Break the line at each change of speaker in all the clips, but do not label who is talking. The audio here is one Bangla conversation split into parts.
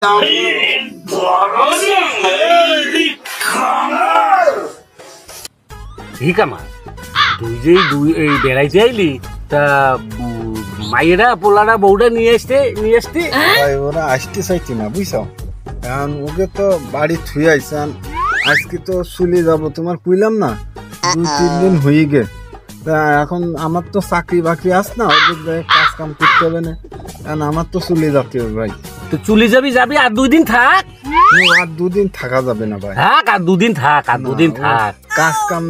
ঠিক আমার তুই যে বেড়াইতে আইলি তা মায়েরা পোলারা বউটা নিয়ে আসতে
ভাই ওরা আসতে চাইছি না বুঝছো, কারণ ওকে তো বাড়ি থুই আইসান, আজকে তো চলে যাবো তোমার কইলাম না 2-3 দিন হয়ে গে। তা এখন আমার তো চাকরি বাকরি আস না, ওদের কাজ কাম করতে হবে না, কারণ আমার তো চলে যেতে হবে ভাই।
তো চলে যাবি আর 2 দিন থাক।
আর 2 দিন থাকা যাবে না ভাই,
থাক আর 2 দিন থাক, আর 2 দিন থাক।
কাজ কাম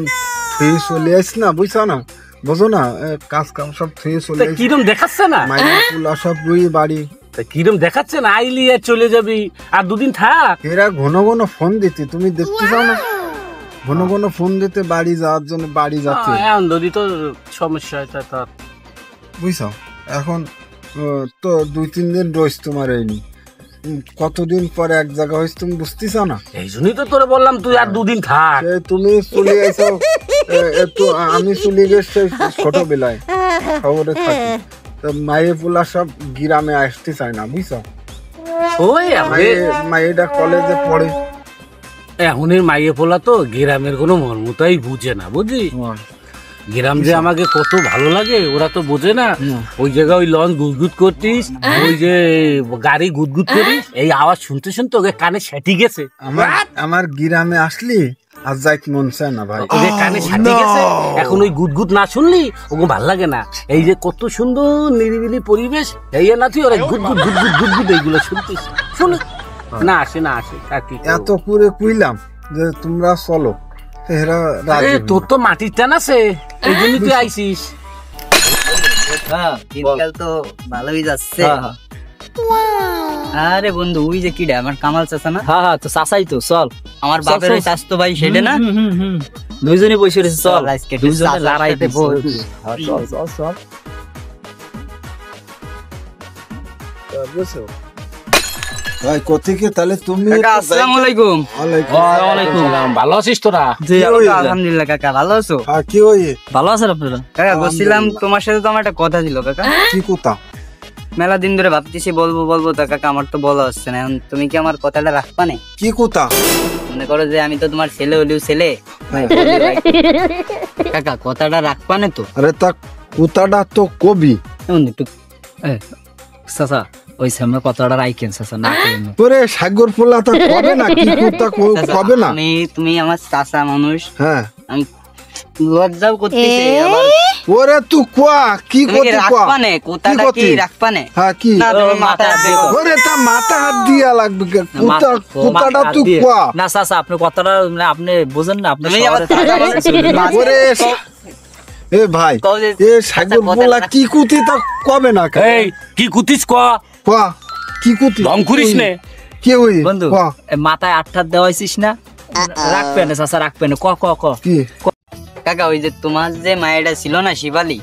থুই চলে আইস না বুঝছো না, বুঝো না কাজ কাম সব থুই চলে আইস।
কিরম দেখাচ্ছে না
মাইনা পুলা সব রুই বাড়ি,
কিরম দেখাচ্ছে না আইলি আর চলে যাবি আর 2 দিন থাক।
এরা ঘন ঘন ফোন দিতে তুমি দেখতে চাও না, ঘন ঘন ফোন দিতে বাড়ি যাওয়ার জন্য, বাড়ি যাচ্ছে
এখন যদি তো সমস্যা হয় তা
বুঝছো। এখন তো 2-3 দিন রয়েছ তোমার এইনি, কতদিন পরে এক জায়গা হয়েছে তুমি বুঝতে চাও না,
এই জন্যই তো তোরে বললাম তুই আর 2 দিন থাক।
তুমি চলে আইছো একটু, আমি চলে গেছি ছোটবেলায় খবরে থাকি, তো মায়ের পোলা সব গ্রামে আসতে চায় না বুঝছো।
ওই
মায়েরা কলেজে পড়ে,
এখনের মাইয়ে পোলা তো গ্রামের কোনো মর্মতাই বুঝে না, বুঝলি গ্রাম যে আমাকে কত ভালো লাগে ওরা তো বোঝে না। ওই জায়গায় ওই লঞ্চ গুদগুদ করতিস, ওই যে গাড়ি গুদগুদ করিস, এই আওয়াজ শুনতে শুনতে ওকে কানে সেটি গেছে।
আমার গ্রামে আসলি আর যাইতে মন চায় না ভাই,
ওকে কানে সেটি গেছে। এখন ওই গুদগুদ না শুনলি ওকে ভাল লাগে না। এই যে কত সুন্দর নিরিবিলি পরিবেশ, এই না তুই ওরা গুদগুদ গুদগুদ গুদগুদ এইগুলো শুনতিস, শুন না আসে
এত করে কইলাম যে তোমরা চলো, তোর
তো মাটির টান আছে, এই জন্য তুই আইসিস।
দিনকাল তো ভালোই যাচ্ছে। আরে বন্ধু ওই যে কিডা আমার কামাল চাচা না?
হ্যাঁ তো চাচাই তো, চল
আমার বাপের ওই চাচতো ভাই সেটা না?
দুইজনে বসে রয়েছে, চল
আজকে
দুইজনে লড়াই দিব।
চল চল চল বুঝছো ভাই কোথেকে তাহলে তুমি।
আসসালামু আলাইকুম।
ওয়ালাইকুম আসসালাম, ভালো আছিস তোরা?
জি আলহামদুলিল্লাহ কাকা, ভালো আছো?
হ্যাঁ কি হই,
ভালো আছেন আপনারা?
কাকা বলছিলাম তোমার সাথে তো আমার একটা কথা ছিল কাকা।
কি কথা?
মেলা দিন ধরে ভাবতেছি বলবো তো কাকা, আমার তো বলা হচ্ছে না। এখন তুমি কি আমার কথাটা রাখবা না?
কি কথা?
মনে করো যে আমি তো তোমার ছেলে হলিও ছেলে কাকা, কথাটা রাখবা না তো?
আরে তা কথাটা তো কবি
একটু
চাচা ওই সামনে কথাটা রাইকেন চাচা, না
ওরে সাগর পোলা তো কবে না, কি কথা কবে না।
তুমি আমার চাচা মানুষ,
হ্যাঁ
আমি লজ্জাও করতেছি আবার।
ওরে তুই কোয়া কি কথা কোয়া,
রাখবা না কথাটা, কি রাখবা না?
হ্যাঁ কি
না তুমি মাথা দিয়ে
ওরে তা মাথা হাত দিয়া লাগবে, কথাটা তুই কোয়া
না চাচা। আপনি কথাটা আপনি বুঝেন না, আপনি
ওরে এ ভাই এ সাগর পোলা কি কুতি তা কবে না।
এই কি কুতিস
কোয়া কি কুতি
রং করিস নে
কি হই
বন্ধু, মাথায় আটটা দেওয়াইছিস না, রাখবে না চাচা, রাখবে না। ক
কি
কাকা, ওই যে তোমার যে মায়েরা ছিল না শিবালি,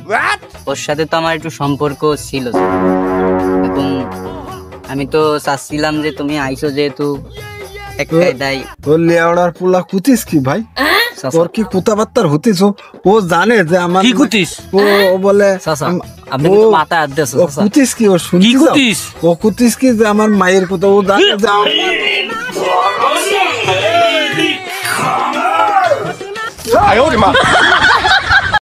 ওর সাথে তো আমার একটু সম্পর্ক ছিল। এখন আমি তো চাচ্ছিলাম যে তুমি আইছো যেহেতু একটাই দাই।
ওর লেওড়ার পোলা কুতিস কি ভাই, ওর কি কথাবার্তার হতিস, ও জানে যে আমার
কি কুতিস,
ও বলে
চাচা আপনি তো মাথায় হাত দিয়েছেন।
ও কুতিস কি, ও শুনছিস
কি কুতিস,
ও কুতিস কি যে আমার মায়ের কথা ও জানে যে